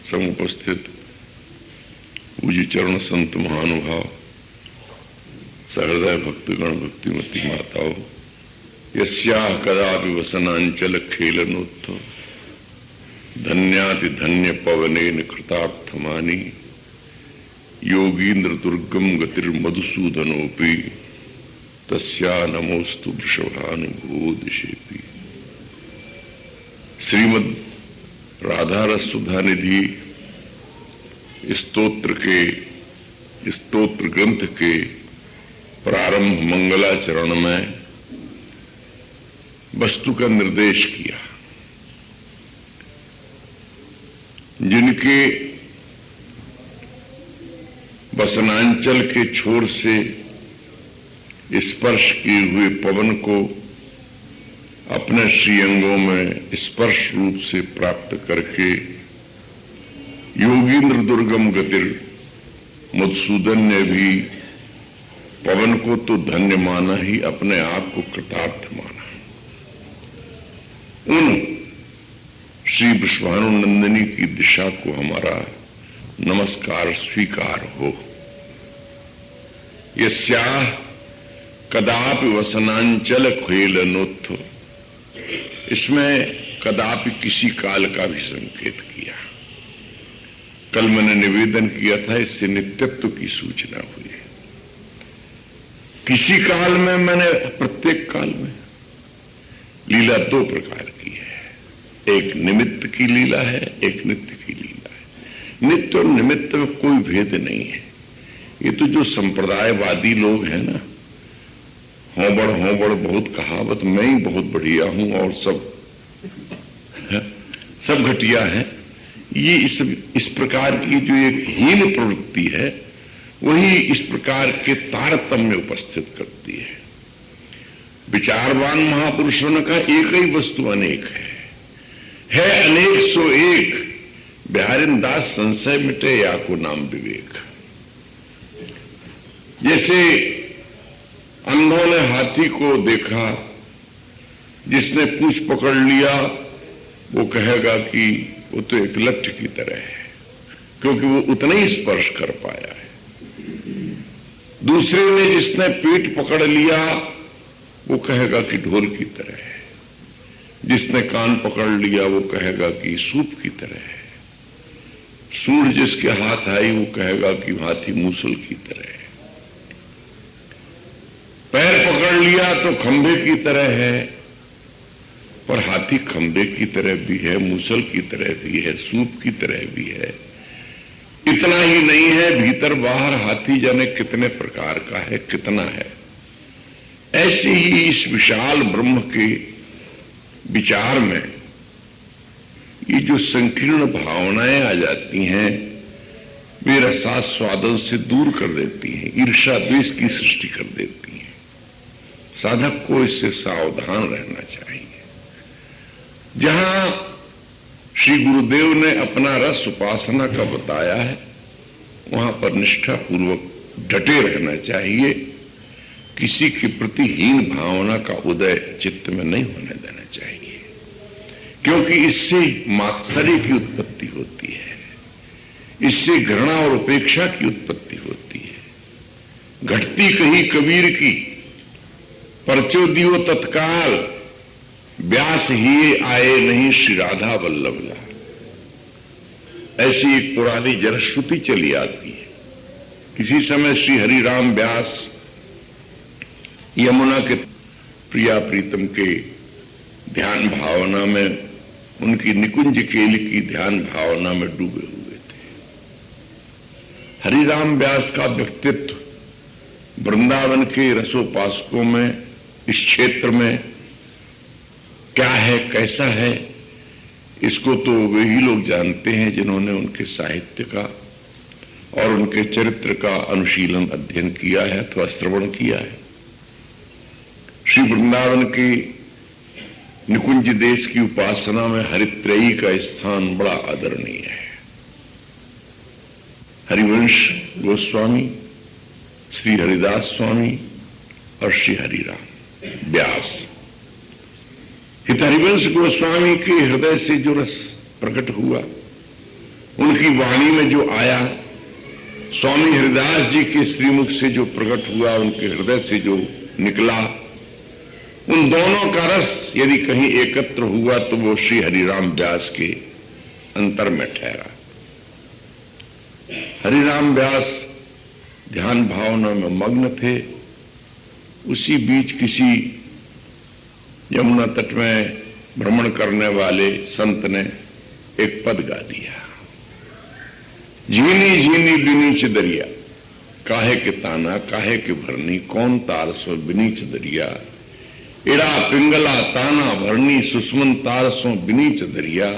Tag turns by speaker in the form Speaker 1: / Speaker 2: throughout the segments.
Speaker 1: समुपस्थित पूज्य चरण संत महानुभाव, सहृदय भक्तगण, भक्तिमती माताओं, यस्याः कदापि वसनांचल खेलनोत्थो धन्याति धन्य पवनेन कृतार्थमानि योगीन्द्र दुर्गम गतिर्मधुसूदनोपि तस्या नमोस्तु वृषभानुभूदिशेपि। श्रीमद् राधा रस सुधा निधि स्तोत्र ग्रंथ के प्रारंभ मंगलाचरण में वस्तु का निर्देश किया। जिनके वसनांचल के छोर से स्पर्श किए हुए पवन को अपने श्रीअंगों में स्पर्श रूप से प्राप्त करके योगीन्द्र दुर्गम गतिर मधुसूदन ने भी पवन को तो धन्य माना ही, अपने आप को कृतार्थ माना। उन श्री वृषभानुनंदिनी की दिशा को हमारा नमस्कार स्वीकार हो। यस्याः कदापि वसनांचल खेलनोत्थ, इसमें कदापि किसी काल का भी संकेत किया। कल मैंने निवेदन किया था, इससे नित्यत्व की सूचना हुई है। किसी काल में, मैंने प्रत्येक काल में लीला दो प्रकार की है। एक निमित्त की लीला है, एक नित्य की लीला है। नित्य और निमित्त में कोई भेद नहीं है। ये तो जो संप्रदायवादी लोग हैं ना, होबड़ बहुत कहावत, मैं ही बहुत बढ़िया हूं और सब घटिया है, ये इस प्रकार की जो एक हीन प्रवृत्ति है, वही इस प्रकार के तारतम्य उपस्थित करती है। विचारवान महापुरुषों ने कहा, एक ही वस्तु अनेक है अनेक सो एक, बिहारिन दास संशय मिटे या को नाम विवेक। जैसे अंधों ने हाथी को देखा, जिसने पूंछ पकड़ लिया वो कहेगा कि वो तो एक लठ की तरह है, क्योंकि वो उतना ही स्पर्श कर पाया है। दूसरे ने जिसने पीठ पकड़ लिया वो कहेगा कि ढोल की तरह है। जिसने कान पकड़ लिया वो कहेगा कि सूप की तरह है। सूंड जिसके हाथ आई वो कहेगा कि हाथी मूसल की तरह है। पैर पकड़ लिया तो खंभे की तरह है, पर हाथी खंभे की तरह भी है, मूसल की तरह भी है, सूप की तरह भी है। इतना ही नहीं है, भीतर बाहर हाथी जाने कितने प्रकार का है, कितना है। ऐसे ही इस विशाल ब्रह्म के विचार में ये जो संकीर्ण भावनाएं आ जाती हैं, वे रसास्वादन से दूर कर देती हैं, ईर्ष्या द्वेष की सृष्टि कर देती हैं। साधक को इससे सावधान रहना चाहिए। जहां श्री गुरुदेव ने अपना रस उपासना का बताया है, वहां पर निष्ठा पूर्वक डटे रहना चाहिए। किसी के प्रति हीन भावना का उदय चित्त में नहीं होने देना चाहिए, क्योंकि इससे मात्सर्य की उत्पत्ति होती है, इससे घृणा और उपेक्षा की उत्पत्ति होती है। घटती कही कबीर की, परचो दियो तत्काल, व्यास ही आए नहीं श्री राधा वल्लभ ला। ऐसी एक पुरानी जनश्रुति चली आती है। किसी समय श्री हरिराम व्यास यमुना के प्रिया प्रीतम के ध्यान भावना में, उनकी निकुंज केल की ध्यान भावना में डूबे हुए थे। हरिराम व्यास का व्यक्तित्व वृंदावन के रसोपासकों में, इस क्षेत्र में क्या है, कैसा है, इसको तो वे ही लोग जानते हैं जिन्होंने उनके साहित्य का और उनके चरित्र का अनुशीलन, अध्ययन किया है अथवा श्रवण किया है। श्री वृंदावन के निकुंज देश की उपासना में हरित्रयी का स्थान बड़ा आदरणीय है। हरिवंश गोस्वामी, श्री हरिदास स्वामी और श्री हरिराम व्यास। हित हरिवंश गोस्वामी के हृदय से जो रस प्रकट हुआ उनकी वाणी में जो आया, स्वामी हरिदास जी के श्रीमुख से जो प्रकट हुआ, उनके हृदय से जो निकला, उन दोनों का रस यदि कहीं एकत्र हुआ तो वो श्री हरिराम व्यास के अंतर में ठहरा। हरिराम व्यास ध्यान भावना में मग्न थे। उसी बीच किसी यमुना तट में भ्रमण करने वाले संत ने एक पद गा दिया, झीनी झीनी बिनीच दरिया, काहे के ताना काहे के भरनी, कौन तार सो बिनीच दरिया, इड़ा पिंगला ताना भरनी, सुस्मन तार सो बिनीच दरिया,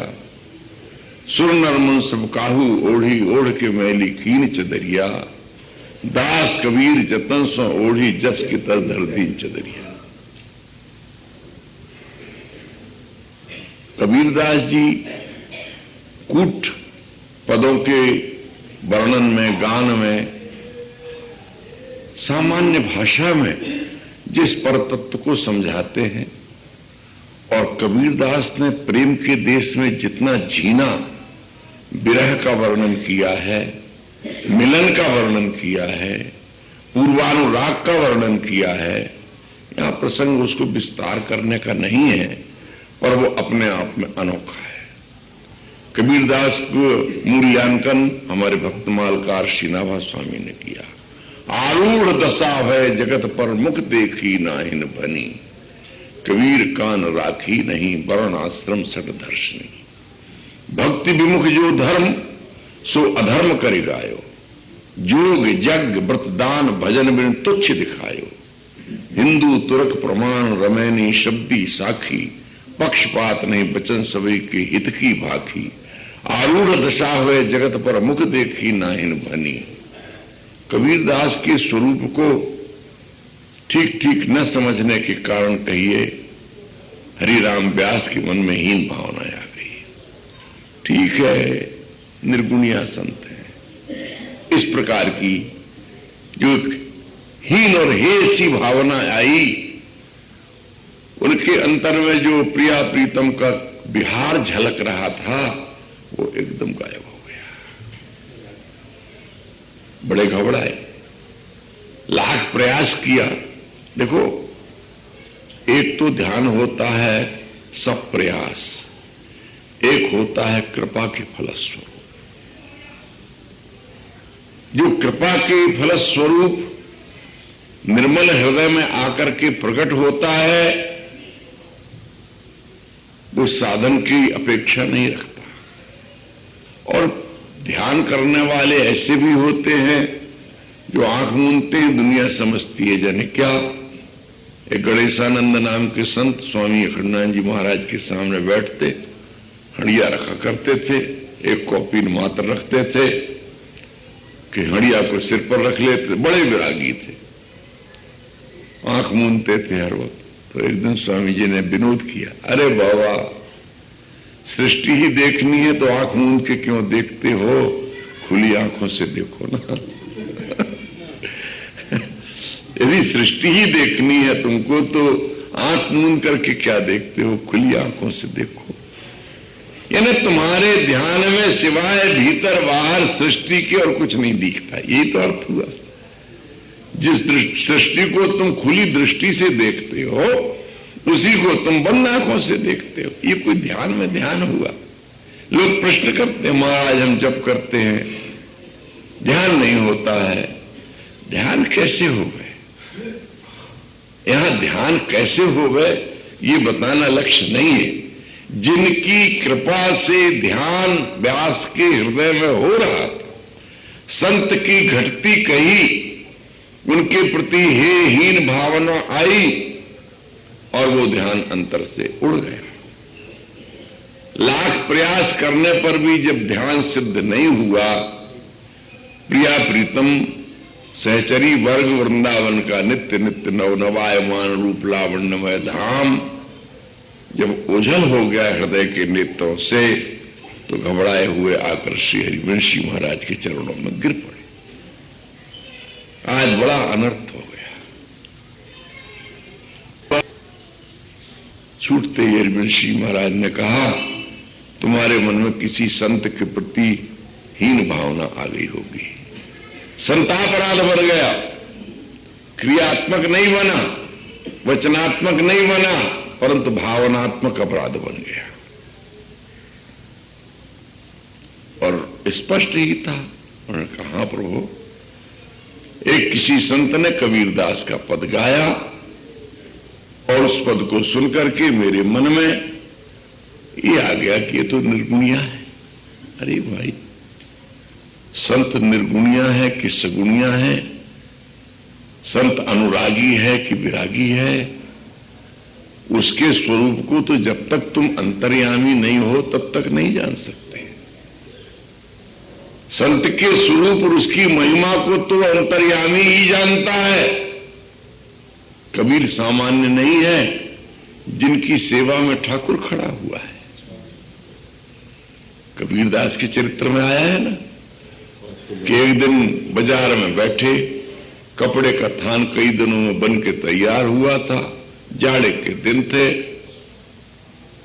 Speaker 1: सुर नरमन सब काहू ओढ़ी ओढ़ के मैली कीन चदरिया, दास कबीर जतन सो ओढ़ी जस की तर धर दीन चदरिया। कबीरदास जी कूट पदों के वर्णन में, गान में, सामान्य भाषा में जिस पर तत्व को समझाते हैं, और कबीरदास ने प्रेम के देश में जितना जीना, विरह का वर्णन किया है, मिलन का वर्णन किया है, पूर्वानुराग का वर्णन किया है। यहां प्रसंग उसको विस्तार करने का नहीं है, पर वो अपने आप में अनोखा है। कबीरदास को मूल्यांकन हमारे भक्तमालकार श्रीनाभा स्वामी ने किया। आरूढ़ दशा है जगत पर मुख देखी नाहिन बनी, कबीर कान राखी नहीं वर्ण आश्रम सट दर्शनी, भक्ति विमुख जो धर्म सो अधर्म कर गायो, जोग जग व्रत दान भजन बिन तुच्छ दिखायो, हिंदू तुर्क प्रमाण रमैनी शब्दी साखी, पक्षपात नहीं बचन सभी के हित की भाखी, आरूढ़ दशा हुए जगत पर मुख देखी नाहिन बनी। कबीरदास के स्वरूप को ठीक ठीक न समझने के कारण कहिए हरिराम व्यास के मन में हीन भावना आ गई। ठीक है, निर्गुणिया संत है, इस प्रकार की जो हीन और हे सी भावना आई, उनके अंतर में जो प्रिया प्रीतम का बिहार झलक रहा था वो एकदम गायब हो गया। बड़े घबराए, लाख प्रयास किया। देखो, एक तो ध्यान होता है सब प्रयास, एक होता है कृपा के फलस्वरूप। जो कृपा के फलस्वरूप निर्मल हृदय में आकर के प्रकट होता है, वो साधन की अपेक्षा नहीं रखता। और ध्यान करने वाले ऐसे भी होते हैं जो आंख मूंदते हैं, दुनिया समझती है जाने क्या। एक गणेशानंद नाम के संत स्वामी अखंडानंद जी महाराज के सामने बैठते, हड़िया रखा करते थे, एक कॉपी मात्र रखते थे कि हड़िया को सिर पर रख लेते। बड़े विरागी थे, आंख मूंदते थे हर वक्त। तो एक दिन स्वामी जी ने विनोद किया, अरे बाबा, सृष्टि ही देखनी है तो आंख मूंद के क्यों देखते हो, खुली आंखों से देखो ना। यदि सृष्टि ही देखनी है तुमको तो आंख मूंद करके क्या देखते हो, खुली आंखों से देखो। यानी तुम्हारे ध्यान में सिवाय भीतर बाहर सृष्टि के और कुछ नहीं दिखता, यही तो अर्थ हुआ। जिस सृष्टि को तुम खुली दृष्टि से देखते हो, उसी को तुम बंद आंखों से देखते हो। ये कोई ध्यान में ध्यान हुआ? लोग प्रश्न करते हैं, महाराज हम जप करते हैं, ध्यान नहीं होता है। ध्यान कैसे हो गए? यहां ध्यान कैसे हो गए ये बताना लक्ष्य नहीं है। जिनकी कृपा से ध्यान व्यास के हृदय में हो रहा था, संत की घटती कही, उनके प्रति हे हीन भावना आई और वो ध्यान अंतर से उड़ गया। लाख प्रयास करने पर भी जब ध्यान सिद्ध नहीं हुआ, प्रिया प्रीतम सहचरी वर्ग वृंदावन का नित्य नित्य नवनवायमान रूप लावण्यमय धाम जब ओझल हो गया हृदय के नेत्रों से, तो घबराए हुए आकर श्री हरिवंशी महाराज के चरणों में गिर पड़े। आज बड़ा अनर्थ हो गया। छूटते ही हरिवंशी महाराज ने कहा, तुम्हारे मन में किसी संत के प्रति हीन भावना आ गई होगी। संतापराध बन गया, क्रियात्मक नहीं बना, वचनात्मक नहीं बना, परंतु भावनात्मक अपराध बन गया। और स्पष्ट ही था। उन्होंने कहा, हाँ प्रभु, एक किसी संत ने कबीरदास का पद गाया और उस पद को सुनकर के मेरे मन में ये आ गया कि ये तो निर्गुणिया है। अरे भाई, संत निर्गुणिया है कि सगुणिया है? संत अनुरागी है कि विरागी है? उसके स्वरूप को तो जब तक तुम अंतर्यामी नहीं हो तब तक नहीं जान सकते। संत के स्वरूप और उसकी महिमा को तो अंतर्यामी ही जानता है। कबीर सामान्य नहीं है, जिनकी सेवा में ठाकुर खड़ा हुआ है। कबीरदास के चरित्र में आया है ना कि एक दिन बाजार में बैठे, कपड़े का थान कई दिनों में बन के तैयार हुआ था, जाड़े के दिन थे,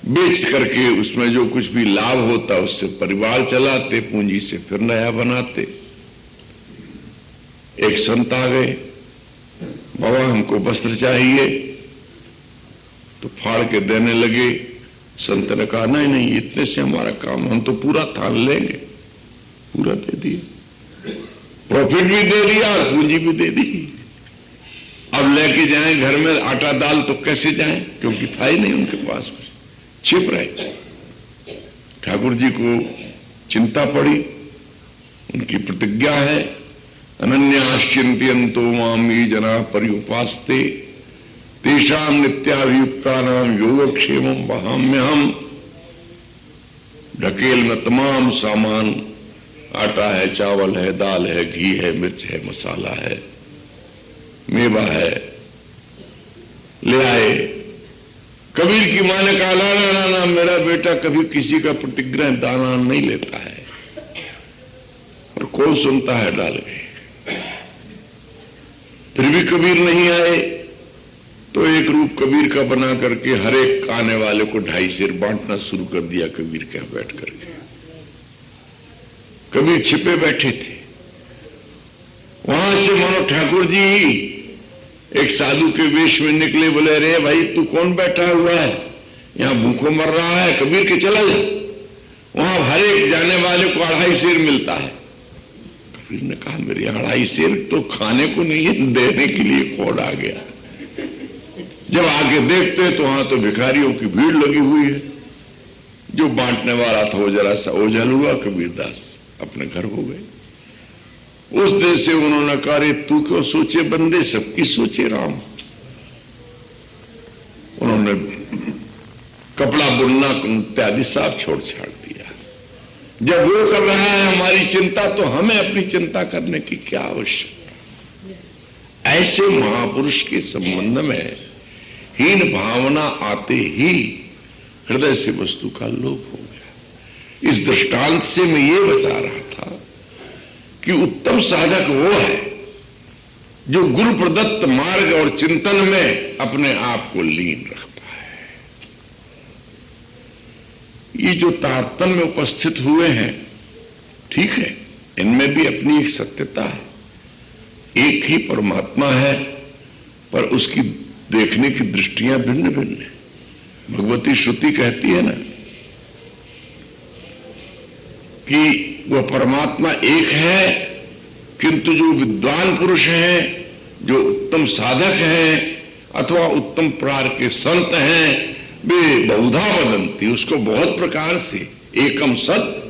Speaker 1: बेच करके उसमें जो कुछ भी लाभ होता उससे परिवार चलाते, पूंजी से फिर नया बनाते। एक संत आ गए, बाबा हमको वस्त्र चाहिए, तो फाड़ के देने लगे। संत ने कहा, नहीं नहीं, इतने से हमारा काम, हम तो पूरा थान लेंगे। पूरा दे दिया, प्रॉफिट भी दे दिया और पूंजी भी दे दी। अब लेके जाएं घर में आटा दाल तो कैसे जाएं, क्योंकि था ही नहीं उनके पास, कुछ छिप रहे। ठाकुर जी को चिंता पड़ी, उनकी प्रतिज्ञा है, अनन्याश्चिंतयन्तो मां ये जना पर्युपास्ते तेषां नित्याभियुक्तानां योगक्षेमं वहाम्यहम्। ढकेल में तमाम सामान, आटा है, चावल है, दाल है, घी है, मिर्च है, मसाला है, मेवा है, ले आए। कबीर की मां ने कहा, ना ना ना, मेरा बेटा कभी किसी का प्रतिग्रह दाना नहीं लेता है। और कौन सुनता है, डाल गए। फिर भी कबीर नहीं आए, तो एक रूप कबीर का बना करके हर एक आने वाले को 2.5 सेर बांटना शुरू कर दिया। कबीर के यहां बैठ करके कबीर छिपे बैठे थे। वहां से मानो ठाकुर जी एक साधु के वेश में निकले, बोले, अरे भाई तू कौन बैठा हुआ है, यहां भूखों मर रहा है, कबीर के चला जा। वहां हर एक जाने वाले को 2.5 सेर मिलता है। कबीर ने कहा, मेरे 2.5 सेर तो खाने को नहीं है, देने के लिए कौन आ गया। जब आके देखते तो वहां तो भिखारियों की भीड़ लगी हुई है। जो बांटने वाला था वो जरा सा ओझल हुआ, कबीरदास अपने घर हो गए। उस दिन से उन्होंने कहा, रे तू क्यों सोचे बंदे, सबकी सोचे राम। उन्होंने कपड़ा बुनना इत्यादि सब छोड़ छाड़ दिया। जब वो कर रहा है हमारी चिंता, तो हमें अपनी चिंता करने की क्या आवश्यकता। ऐसे महापुरुष के संबंध में हीन भावना आते ही हृदय से वस्तु का लोप हो गया। इस दृष्टांत से मैं ये बता रहा था कि उत्तम साधक वो है जो गुरु प्रदत्त मार्ग और चिंतन में अपने आप को लीन रखता है। ये जो तारतम्य उपस्थित हुए हैं, ठीक है, इनमें भी अपनी एक सत्यता है। एक ही परमात्मा है, पर उसकी देखने की दृष्टियां भिन्न भिन्न है। भगवती श्रुति कहती है ना कि वह परमात्मा एक है, किंतु जो विद्वान पुरुष हैं, जो उत्तम साधक हैं अथवा उत्तम प्रकार के संत हैं, वे बहुधा वदंती, उसको बहुत प्रकार से, एकम सत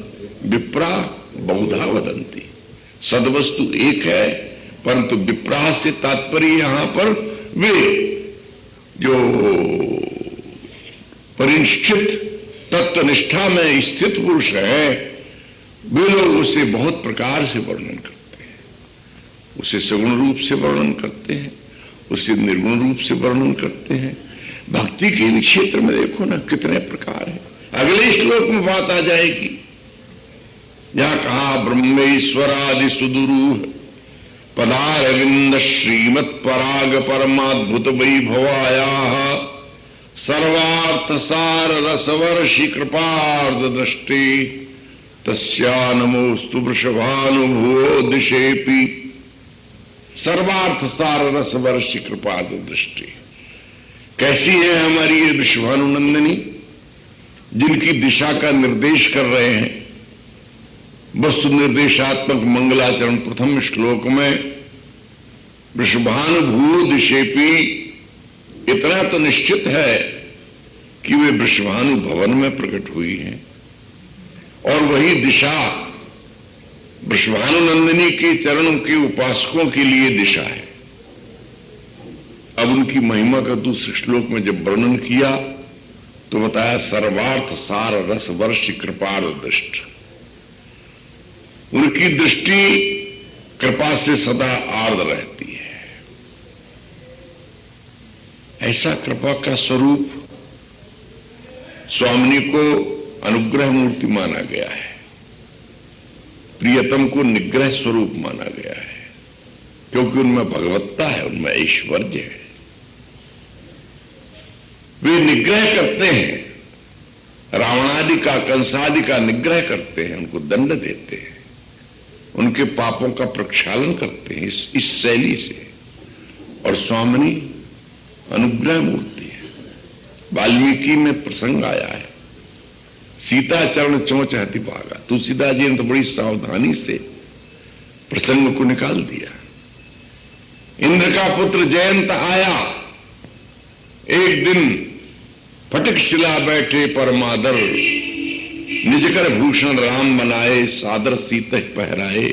Speaker 1: विप्रा बहुधा वदंती। सदवस्तु एक है, परंतु विप्रा से तात्पर्य यहां पर वे जो परिनिष्ठित तत्वनिष्ठा में स्थित पुरुष है, वे लोग उसे बहुत प्रकार से वर्णन करते हैं। उसे सगुण रूप से वर्णन करते हैं, उसे निर्गुण रूप से वर्णन करते हैं। भक्ति के क्षेत्र में देखो ना कितने प्रकार है। अगले श्लोक में बात आ जाएगी, जहां कहा ब्रह्मेश्वरादि सुदुरूह पदारविंद श्रीमत् पराग परमाद्भुत वैभवाया सर्वार्थ सार रसवर्षि कृपार्ध दृष्टि तस्या नमोस्तु वृषभानुभुवो दिशेपि सर्वार्थ सार रस वर्ष कृपा दृष्टि। कैसी है हमारी ये वृषभानुनंदिनी, जिनकी दिशा का निर्देश कर रहे हैं। वस्तु निर्देशात्मक मंगलाचरण प्रथम श्लोक में वृषभानुभुवो दिशेपि, इतना तो निश्चित है कि वे वृषभानु भवन में प्रकट हुई हैं, और वही दिशा वृषभानुनंदिनी के चरणों के उपासकों के लिए दिशा है। अब उनकी महिमा का दूसरे श्लोक में जब वर्णन किया तो बताया सर्वार्थ सार रस वर्ष कृपार दृष्ट। उनकी दृष्टि कृपा से सदा आर्द्र रहती है। ऐसा कृपा का स्वरूप स्वामिनी को अनुग्रह मूर्ति माना गया है, प्रियतम को निग्रह स्वरूप माना गया है, क्योंकि उनमें भगवत्ता है, उनमें ऐश्वर्य है। वे निग्रह करते हैं, रावणादि का कंसादि का निग्रह करते हैं, उनको दंड देते हैं, उनके पापों का प्रक्षालन करते हैं इस शैली से। और स्वामिनी अनुग्रह मूर्ति है। वाल्मीकि में प्रसंग आया है, सीता चरण चोंच हति भागा। तुलसीदास जी ने तो बड़ी सावधानी से प्रसंग को निकाल दिया। इंद्र का पुत्र जयंत आया, एक दिन फटिक शिला बैठे परमादर, निजकर भूषण राम बनाए, सादर सीता पहराए।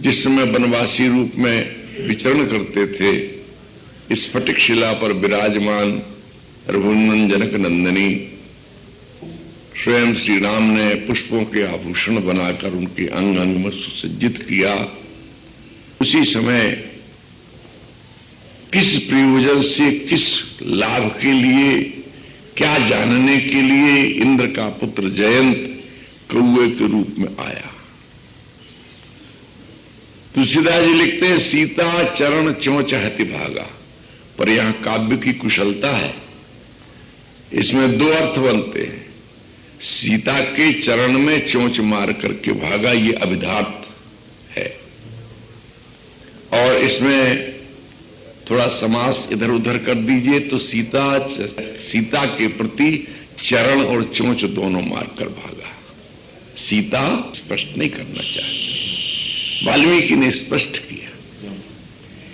Speaker 1: जिस समय वनवासी रूप में विचरण करते थे, इस फटिक शिला पर विराजमान रघुनंदन जनक नंदनी स्वयं श्री राम ने पुष्पों के आभूषण बनाकर उनके अंग अंग में सुसज्जित किया। उसी समय किस प्रयोजन से, किस लाभ के लिए, क्या जानने के लिए इंद्र का पुत्र जयंत कौए के रूप में आया। तुलसीदास जी लिखते हैं सीता चरण चोंच हति भागा, पर यहां काव्य की कुशलता है। इसमें दो अर्थ बनते हैं। सीता के चरण में चोंच मार करके भागा, ये अभिधार्थ है, और इसमें थोड़ा समास इधर उधर कर दीजिए तो सीता के प्रति चरण और चोंच दोनों मारकर भागा। सीता स्पष्ट नहीं करना चाहती, वाल्मीकि ने स्पष्ट किया,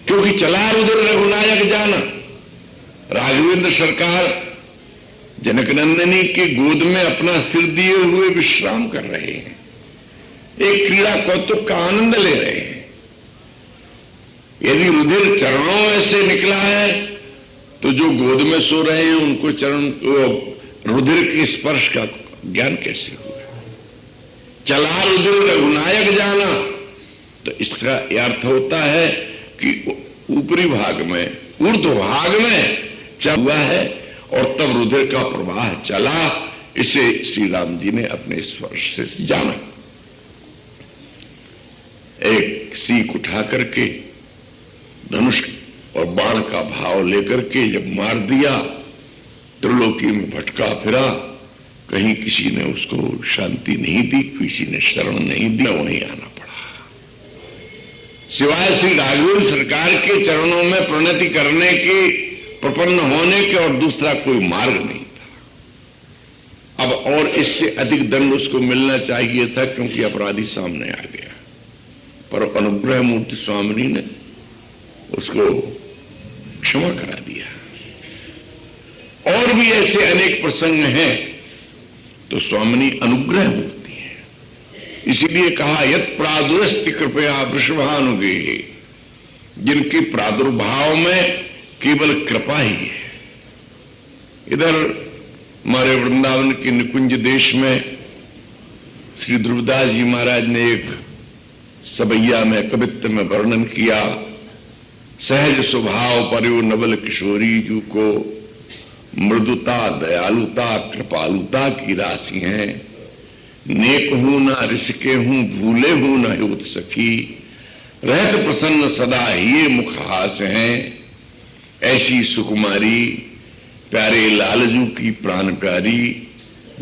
Speaker 1: क्योंकि चला रुद्र रघुनायक जाना। राघवेंद्र सरकार जनकनंदिनी के गोद में अपना सिर दिए हुए विश्राम कर रहे हैं, एक क्रीड़ा कौतुक का आनंद ले रहे हैं। यदि रुधिर चरणों में से निकला है तो जो गोद में सो रहे हैं उनको चरण रुधिर के स्पर्श का ज्ञान कैसे हुआ। चला रुधिर रघुनायक जाना, तो इसका अर्थ होता है कि ऊपरी भाग में, ऊर्ध्व भाग में चल हुआ है, और तब रुधिर का प्रवाह चला। इसे श्री राम जी ने अपने स्पर्श से जाना। एक सीख उठा करके धनुष और बाण का भाव लेकर के जब मार दिया, त्रिलोकी में भटका फिरा, कहीं किसी ने उसको शांति नहीं दी, किसी ने शरण नहीं दिया, वहीं आना पड़ा। सिवाय श्री राघवेंद्र सरकार के चरणों में प्रणति करने के, प्रपन्न होने के, और दूसरा कोई मार्ग नहीं था। अब और इससे अधिक दंड उसको मिलना चाहिए था, क्योंकि अपराधी सामने आ गया, पर अनुग्रह मूर्ति स्वामिनी ने उसको क्षमा करा दिया। और भी ऐसे अनेक प्रसंग हैं, तो स्वामिनी अनुग्रह मूर्ति है। इसीलिए कहा यत् प्रादुरस्ति कृपया वृषभानुगे, जिनके प्रादुर्भाव में केवल कृपा ही है। इधर हमारे वृंदावन के निकुंज देश में श्री ध्रुवदास जी महाराज ने एक सबैया में कवित्व में वर्णन किया, सहज स्वभाव पर्यो नवल किशोरी जू को मृदुता दयालुता कृपालुता की राशि है। नेक हूं ना रिसके हूं, भूले हूं ना युत सखी, रहत प्रसन्न सदा ये मुख हास हैं। ऐसी सुकुमारी प्यारे लालजू की प्राण प्यारी,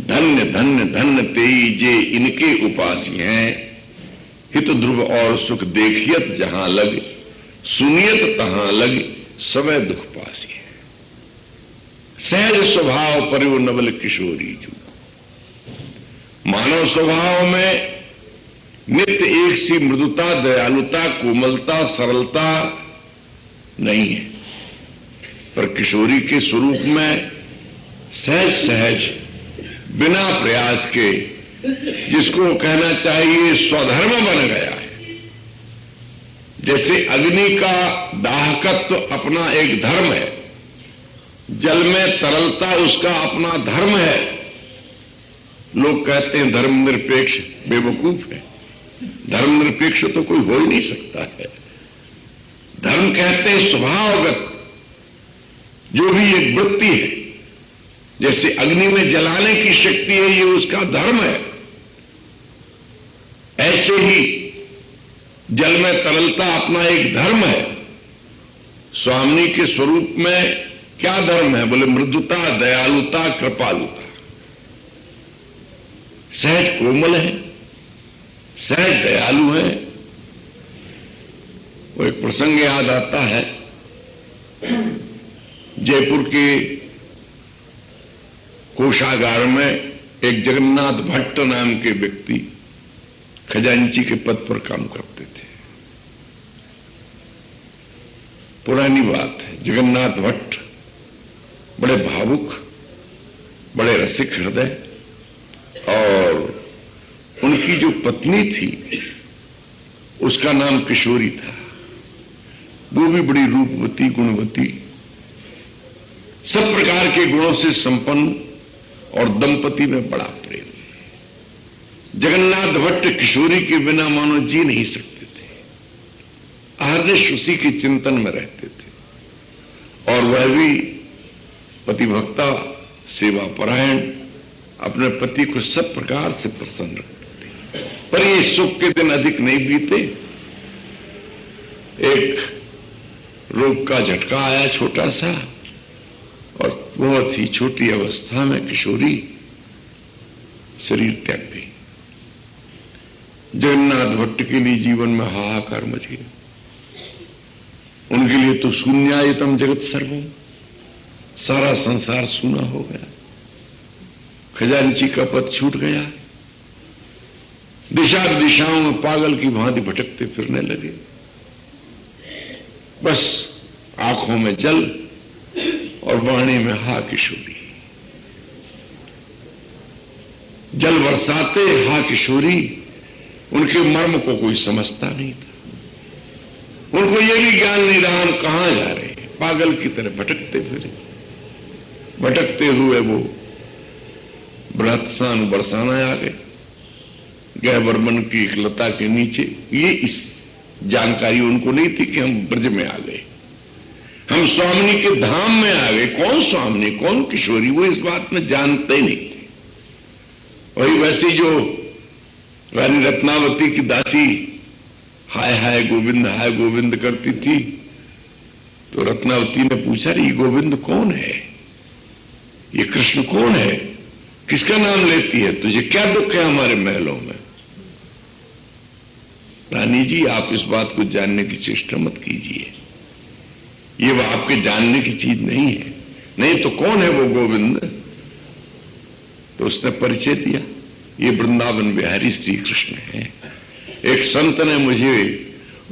Speaker 1: धन्य धन्य धन्य तेई जे इनके उपासी हैं। हित ध्रुव और सुख देखियत जहां लग, सुनियत तहां लग, समय दुख पासी है। सहज स्वभाव परिव नवल किशोरी जू। मानव स्वभाव में नित्य एक सी मृदुता, दयालुता, कोमलता, सरलता नहीं है, पर किशोरी के स्वरूप में सहज सहज बिना प्रयास के, जिसको कहना चाहिए स्वधर्म बन गया है। जैसे अग्नि का दाहकत्व अपना एक धर्म है, जल में तरलता उसका अपना धर्म है। लोग कहते हैं धर्मनिरपेक्ष, बेवकूफ है। धर्मनिरपेक्ष तो कोई हो ही नहीं सकता है। धर्म कहते हैं स्वभावगत जो भी एक वृत्ति है, जैसे अग्नि में जलाने की शक्ति है, ये उसका धर्म है। ऐसे ही जल में तरलता अपना एक धर्म है। स्वामी के स्वरूप में क्या धर्म है? बोले मृदुता, दयालुता, कृपालुता। सहज कोमल है, सहज दयालु है। वो एक प्रसंग याद आता है, जयपुर के कोषागार में एक जगन्नाथ भट्ट नाम के व्यक्ति खजांची के पद पर काम करते थे। पुरानी बात है। जगन्नाथ भट्ट बड़े भावुक, बड़े रसिक हृदय, और उनकी जो पत्नी थी उसका नाम किशोरी था। वो भी बड़ी रूपवती, गुणवती, सब प्रकार के गुणों से संपन्न, और दंपति में बड़ा प्रेम। जगन्नाथ भट्ट किशोरी के बिना मानो जी नहीं सकते थे। अहर्निश उसी के चिंतन में रहते थे, और वह भी पतिभक्ता, सेवा परायण, अपने पति को सब प्रकार से प्रसन्न रखते थे। पर ये सुख के दिन अधिक नहीं बीते। एक रोग का झटका आया छोटा सा, और बहुत ही छोटी अवस्था में किशोरी शरीर त्याग गई। जगन्नाथ भट्ट के लिए जीवन में हाहाकार मच गया। उनके लिए तो शून्यायतम जगत सर्वम, सारा संसार सूना हो गया। खजांची का पद छूट गया। दिशा दिशाओं में पागल की भांति भटकते फिरने लगे। बस आंखों में जल और वाणी में हा किशोरी। जल बरसाते हा किशोरी। उनके मर्म को कोई समझता नहीं था। उनको यह भी ज्ञान नहीं रहा हम कहां जा रहे हैं। पागल की तरह भटकते फिरे। भटकते हुए वो बृहत्सान बरसाना आ गए। गहबरमन की एक लता के नीचे। ये इस जानकारी उनको नहीं थी कि हम ब्रज में आ गए, हम स्वामिनी के धाम में आ गए। कौन स्वामिनी, कौन किशोरी, वो इस बात में जानते ही नहीं थे। वही वैसी जो रानी रत्नावती की दासी हाय हाय गोविंद करती थी, तो रत्नावती ने पूछा, ये गोविंद कौन है, ये कृष्ण कौन है, किसका नाम लेती है, तुझे क्या दुख है हमारे महलों में। रानी जी, आप इस बात को जानने की चेष्टा मत कीजिए, ये वो आपके जानने की चीज नहीं है। नहीं तो कौन है वो गोविंद? तो उसने परिचय दिया, ये वृंदावन बिहारी श्री कृष्ण है। एक संत ने मुझे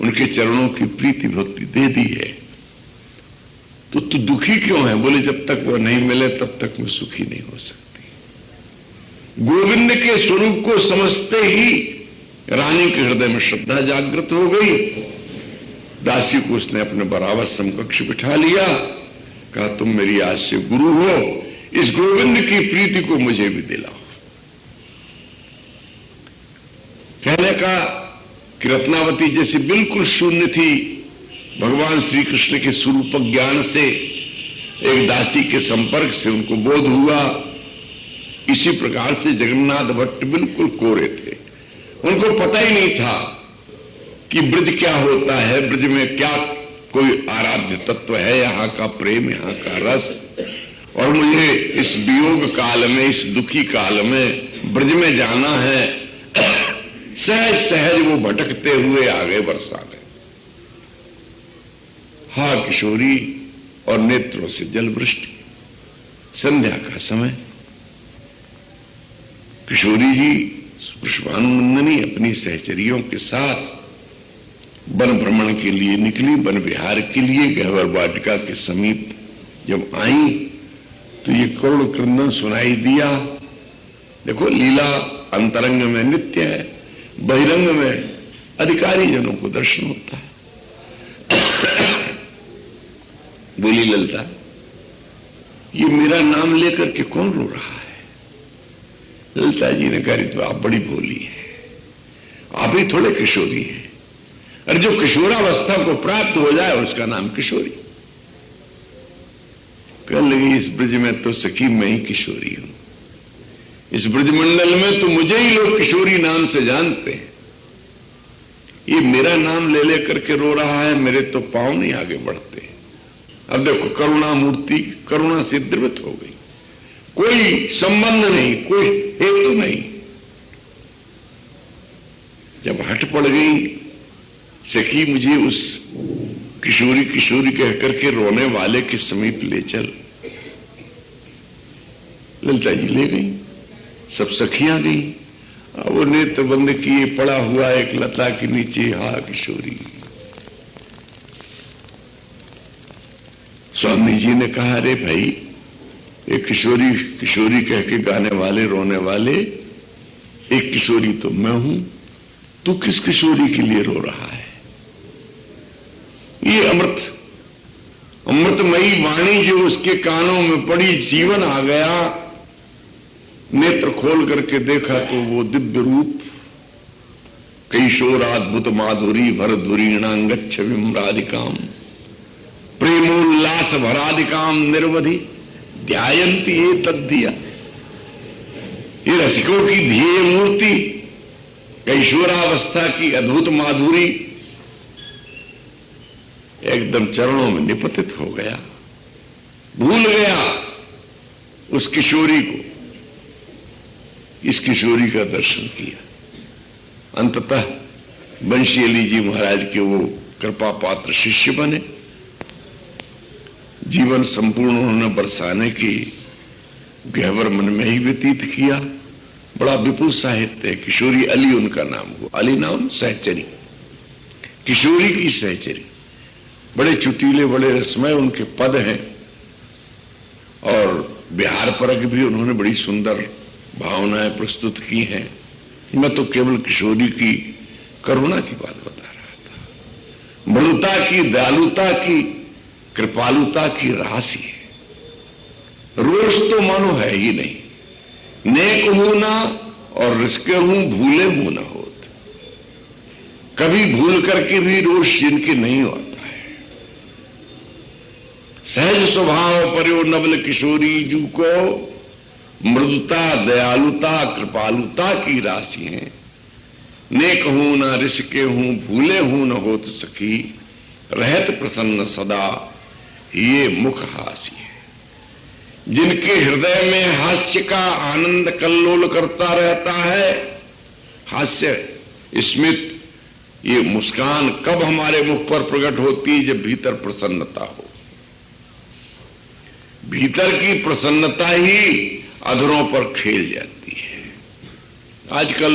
Speaker 1: उनके चरणों की प्रीति भक्ति दे दी है। तो तू दुखी क्यों है? बोले, जब तक वो नहीं मिले तब तक मैं सुखी नहीं हो सकती। गोविंद के स्वरूप को समझते ही रानी के हृदय में श्रद्धा जागृत हो गई। दासी को उसने अपने बराबर समकक्ष बिठा लिया। कहा, तुम मेरी आज से गुरु हो, इस गोविंद की प्रीति को मुझे भी दिलाओ। कहने का कि रत्नावती जैसी बिल्कुल शून्य थी, भगवान श्री कृष्ण के स्वरूप ज्ञान से एक दासी के संपर्क से उनको बोध हुआ। इसी प्रकार से जगन्नाथ भट्ट बिल्कुल कोरे थे। उनको पता ही नहीं था कि ब्रज क्या होता है, ब्रज में क्या कोई आराध्य तत्व है, यहां का प्रेम, यहां का रस। और मुझे इस वियोग काल में, इस दुखी काल में ब्रज में जाना है। सहज सहज वो भटकते हुए आ गए बरसाने। हा किशोरी और नेत्रों से जल वृष्टि। संध्या का समय। किशोरी जी वृषभानुनंदिनी अपनी सहचरियों के साथ वन भ्रमण के लिए निकली, वन विहार के लिए। गहवर वाटिका के समीप जब आई तो ये करुण क्रंदन सुनाई दिया। देखो, लीला अंतरंग में नित्य है, बहिरंग में अधिकारी जनों को दर्शन होता है। बोली ललिता, ये मेरा नाम लेकर के कौन रो रहा है? ललिता जी ने कहा, तो आप बड़ी भोली है, आप ही थोड़े किशोरी हैं। और जो किशोरावस्था को प्राप्त हो जाए उसका नाम किशोरी। कहने लगी, इस ब्रज में तो सखी मैं ही किशोरी हूं। इस ब्रजमंडल में तो मुझे ही लोग किशोरी नाम से जानते हैं। ये मेरा नाम ले लेकर के रो रहा है, मेरे तो पांव नहीं आगे बढ़ते। अब देखो, करुणा मूर्ति करुणा से द्रवित हो गई। कोई संबंध नहीं, कोई हेतु नहीं। जब हट पड़ गई, सखी मुझे उस किशोरी किशोरी कहकर के रोने वाले के समीप ले चल। ललिता जी ले गई, सब सखियां गई। वो नेत्र बंद किए पड़ा हुआ एक लता के नीचे, हा किशोरी। स्वामी जी ने कहा, अरे भाई, एक किशोरी किशोरी कह के गाने वाले, रोने वाले, एक किशोरी तो मैं हूं, तू किस किशोरी के लिए रो रहा है? ये अमृतमयी वाणी जो उसके कानों में पड़ी, जीवन आ गया। नेत्र खोल करके देखा तो वो दिव्य रूप, कैशोराद्भुत माधुरी भरधुरीणांगच्छ विम्रादिकाम प्रेमोल्लास भरादिकाम निर्वधि ध्यायन्ति ये तद्धिया। ये रसिकों की ध्येय मूर्ति, कैशोरावस्था की अद्भुत माधुरी एकदम चरणों में निपतित हो गया। भूल गया उस किशोरी को। इस किशोरी का दर्शन किया। अंततः बंशीली जी महाराज के वो कृपा पात्र शिष्य बने। जीवन संपूर्ण उन्होंने बरसाने की गहवर मन में ही व्यतीत किया। बड़ा विपुल साहित्य है। किशोरी अली उनका नाम हुआ। अली नाम सहचरी, किशोरी की सहचरी। बड़े चुटीले, बड़े रसमय उनके पद हैं। और बिहार परक भी उन्होंने बड़ी सुंदर भावनाएं प्रस्तुत की हैं। मैं तो केवल किशोरी की करुणा की बात बता रहा था। मृदुता की, दयालुता की, कृपालुता की राशि है। रोष तो मानो है ही नहीं। नेक हूं ना और रिश्के हूं, भूले मुंह ना होत। कभी भूल करके भी रोष जिनके नहीं होता है। सहज स्वभाव पर्यो नवल किशोरी जू को मृदुता, दयालुता, कृपालुता की राशि है। नेक हूं ना रिश्के हूं, भूले हूं न होत सखी, रहत प्रसन्न सदा ये मुख हास्य है। जिनके हृदय में हास्य का आनंद कल्लोल करता रहता है, हास्य स्मित, ये मुस्कान कब हमारे मुख पर प्रकट होती है? जब भीतर प्रसन्नता हो। भीतर की प्रसन्नता ही अधरों पर खेल जाती है। आजकल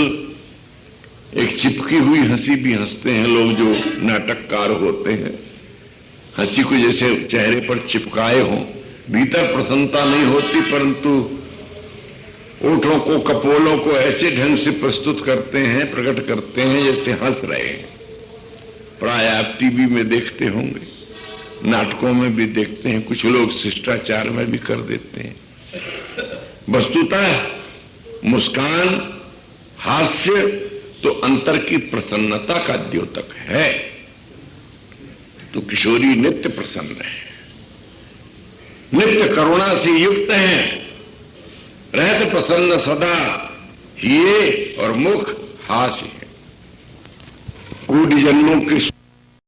Speaker 1: एक चिपकी हुई हंसी भी हंसते हैं लोग जो नाटककार होते हैं। हंसी को जैसे चेहरे पर चिपकाए हो, भीतर प्रसन्नता नहीं होती, परंतु ओठों को, कपोलों को ऐसे ढंग से प्रस्तुत करते हैं, प्रकट करते हैं जैसे हंस रहे हैं। प्राय आप टीवी में देखते होंगे, नाटकों में भी देखते हैं, कुछ लोग शिष्टाचार में भी कर देते हैं। वस्तुतः मुस्कान, हास्य तो अंतर की प्रसन्नता का द्योतक है। तो किशोरी नित्य प्रसन्न है, नित्य करुणा से युक्त है, रहत प्रसन्न सदा, ये और मुख हास्य है। कोटि जन्मों के